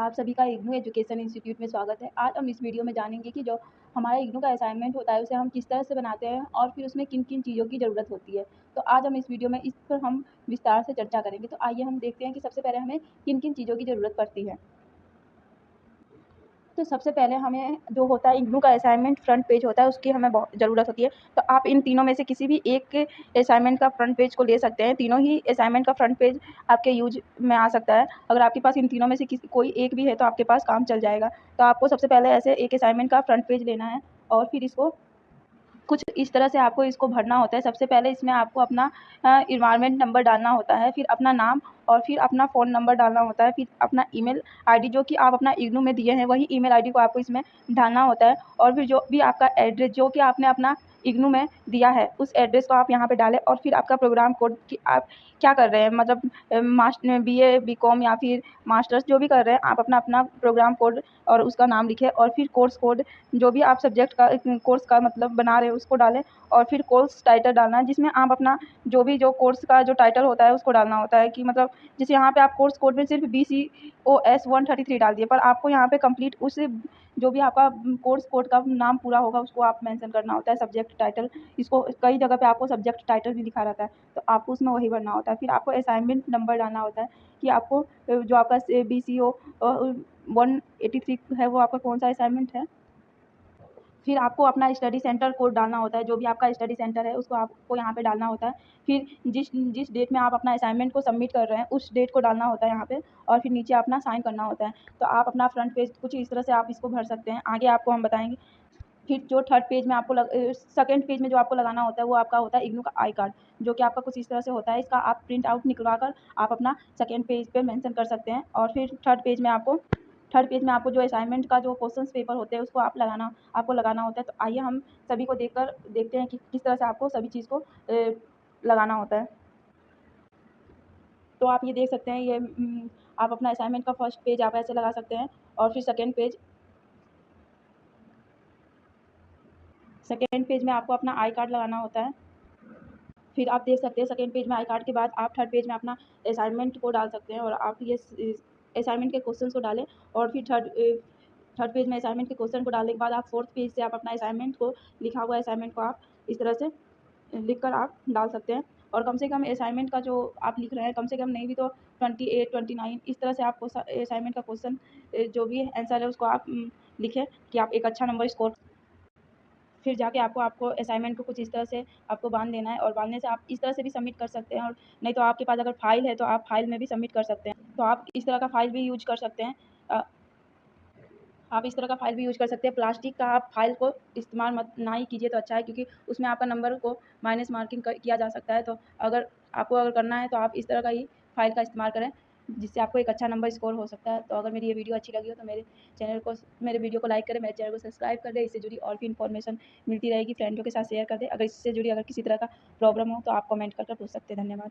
आप सभी का इग्नू एजुकेशन इंस्टीट्यूट में स्वागत है। आज हम इस वीडियो में जानेंगे कि जो हमारा इग्नू का असाइनमेंट होता है उसे हम किस तरह से बनाते हैं और फिर उसमें किन किन चीज़ों की ज़रूरत होती है। तो आज हम इस वीडियो में इस पर हम विस्तार से चर्चा करेंगे। तो आइए हम देखते हैं कि सबसे पहले हमें किन किन चीज़ों की ज़रूरत पड़ती है। तो सबसे पहले हमें जो होता है इग्नू का असाइनमेंट फ्रंट पेज होता है, उसकी हमें बहुत ज़रूरत होती है। तो आप इन तीनों में से किसी भी एक असाइनमेंट का फ्रंट पेज को ले सकते हैं। तीनों ही असाइनमेंट का फ्रंट पेज आपके यूज में आ सकता है। अगर आपके पास इन तीनों में से किसी कोई एक भी है तो आपके पास काम चल जाएगा। तो आपको सबसे पहले ऐसे एक असाइनमेंट का फ्रंट पेज लेना है और फिर इसको कुछ इस तरह से आपको इसको भरना होता है। सबसे पहले इसमें आपको अपना एनवायरनमेंट नंबर डालना होता है, फिर अपना नाम और फिर अपना फ़ोन नंबर डालना होता है, फिर अपना ईमेल आईडी जो कि आप अपना इग्नू में दिए हैं वही ईमेल आईडी को आपको इसमें डालना होता है और फिर जो भी आपका एड्रेस जो कि आपने अपना इग्नू में दिया है उस एड्रेस को आप यहाँ पे डालें और फिर आपका प्रोग्राम कोड कि आप क्या कर रहे हैं, मतलब बीए बीकॉम या फिर मास्टर्स जो भी कर रहे हैं आप अपना प्रोग्राम कोड और उसका नाम लिखें और फिर कोर्स कोड जो भी आप सब्जेक्ट का कोर्स का मतलब बना रहे हो उसको डालें और फिर कोर्स टाइटल डालना है जिसमें आप अपना जो कोर्स का जो टाइटल होता है उसको डालना होता है कि मतलब जैसे यहाँ पे आप कोर्स कोड में सिर्फ BCOS 133 डाल दिए, पर आपको यहाँ पे कंप्लीट उस जो भी आपका कोर्स कोड का नाम पूरा होगा उसको आप मेंशन करना होता है। सब्जेक्ट टाइटल, इसको कई जगह पे आपको सब्जेक्ट टाइटल भी लिखा रहता है तो आपको उसमें वही भरना होता है। फिर आपको असाइनमेंट नंबर डालना होता है कि आपको जो आपका BCO 183 है वो आपका कौन सा असाइनमेंट है। फिर आपको अपना स्टडी सेंटर कोड डालना होता है, जो भी आपका स्टडी सेंटर है उसको आपको यहाँ पे डालना होता है। फिर जिस डेट में आप अपना असाइनमेंट को सबमिट कर रहे हैं उस डेट को डालना होता है यहाँ पे और फिर नीचे अपना साइन करना होता है। तो आप अपना फ्रंट पेज कुछ इस तरह से आप इसको भर सकते हैं। आगे आपको हम बताएंगे। फिर जो थर्ड पेज में आपको सेकंड पेज में जो आपको लगाना होता है वो आपका होता है इग्नू का आई कार्ड, जो कि आपका कुछ इस तरह से होता है। इसका आप प्रिंट आउट निकलवा कर आप अपना सेकंड पेज पे मेंशन कर सकते हैं और फिर थर्ड पेज में आपको जो असाइनमेंट का जो क्वेश्चंस पेपर होते हैं उसको आपको लगाना होता है। तो आइए हम सभी को देखते हैं कि किस तरह से आपको सभी चीज़ को लगाना होता है। तो आप ये देख सकते हैं, ये आप अपना असाइनमेंट का फर्स्ट पेज आप ऐसे लगा सकते हैं और फिर सेकेंड पेज में आपको अपना आई कार्ड लगाना होता है। फिर आप देख सकते हैं सेकेंड पेज में आई कार्ड के बाद आप थर्ड पेज में अपना असाइनमेंट को डाल सकते हैं और आप ये असाइनमेंट के क्वेश्चन को डालें और फिर थर्ड पेज में असाइनमेंट के क्वेश्चन को डालने के बाद आप फोर्थ पेज से आप अपना असाइनमेंट को लिखा हुआ असाइनमेंट को आप इस तरह से लिख कर आप डाल सकते हैं। और कम से कम असाइनमेंट का जो आप लिख रहे हैं कम से कम नहीं भी तो 28 29 इस तरह से आपको असाइनमेंट का क्वेश्चन जो भी आंसर है उसको आप लिखें कि आप एक अच्छा नंबर स्कोर। फिर जाके आपको असाइनमेंट को कुछ इस तरह से आपको बांध देना है और बांधने से आप इस तरह से भी सबमिट कर सकते हैं और नहीं तो आपके पास अगर फाइल है तो आप फाइल में भी सबमिट कर सकते हैं। तो आप इस तरह का फाइल भी यूज कर सकते हैं। आप इस तरह का फाइल भी यूज कर सकते हैं। प्लास्टिक का आप फाइल को इस्तेमाल मत ना ही कीजिए तो अच्छा है, क्योंकि उसमें आपका नंबर को माइनस मार्किंग किया जा सकता है। तो अगर करना है तो आप इस तरह का ही फाइल का इस्तेमाल करें जिससे आपको एक अच्छा नंबर स्कोर हो सकता है। तो अगर मेरी ये वीडियो अच्छी लगी हो तो मेरे वीडियो को लाइक करें, मेरे चैनल को सब्सक्राइब कर दें। इससे जुड़ी और भी इन्फॉर्मेशन मिलती रहेगी। फ्रेंडों के साथ शेयर कर दें। अगर इससे जुड़ी अगर किसी तरह का प्रॉब्लम हो तो आप कमेंट करके पूछ सकते हैं। धन्यवाद।